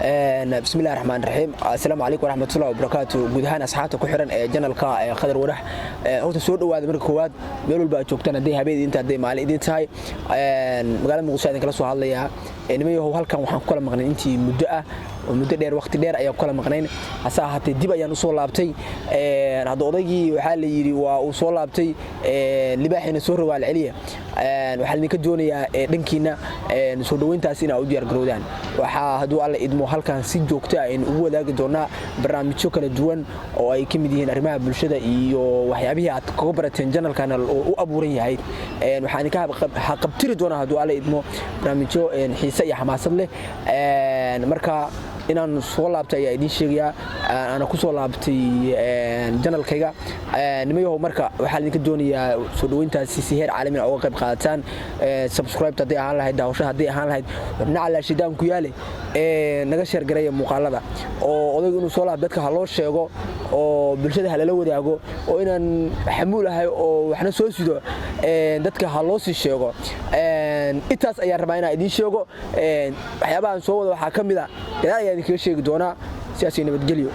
بسم الله الرحمن الرحيم السلام عليكم ورحمة الله وبركاته جودهان أصحابته كحرن جنالك خضر ورح هو تسود وهذا من الكواد بيقولوا بقى شوكتنا دي هبيد أنت دي مالي دي تاي مقالة مقصودة كلا سؤال ليها إنما هو هالكم وحنا كل مغنين أنت مدة ومدة دير وقت دير أيام كل مغنين هسا هتي دي بقى نصول لابتي هذا وضيجي وحالي وصول لابتي لباحين السور والعليا وحالي كجوني دنكينا نسودوين تاسينا أو ديار جرودان وحادو على إدمو halkan si joogto ah in ugu wadaagi doona barnaamijyo kala duwan oo ay ka mid yihiin arrimaha bulshada iyo waxyaabihii aad kaga barateen channel-kan oo u abuuran yahay waxaan ka qabtiri doonaa haduu ala idmo barnaamijyo xiiso iyo xamaasad leh marka inaan soo laabtay ayaa idin sheegaya ana ku soo laabtay channel-kayga nimayo marka waxaan idinka doonayaa soo dhaweyntaasi si heer caalami ah uga qayb qaadataan subscribe hadii aan lahayd daawasho hadii aan lahayd nacala shidaan ku yaale naga share gareeya muuqaalada oo odaygu inuu soo laabto dadka loo sheego oo bulshada la wadaago oo inaan xamuul ahay oo waxna soo sido dadka loo sii sheego intaas ayaa rabaa inaan idin sheego waxyaabaha soo wada waxa kamid ah ilaa ayaan idin sheegi doonaa siyaasi nabadgelyo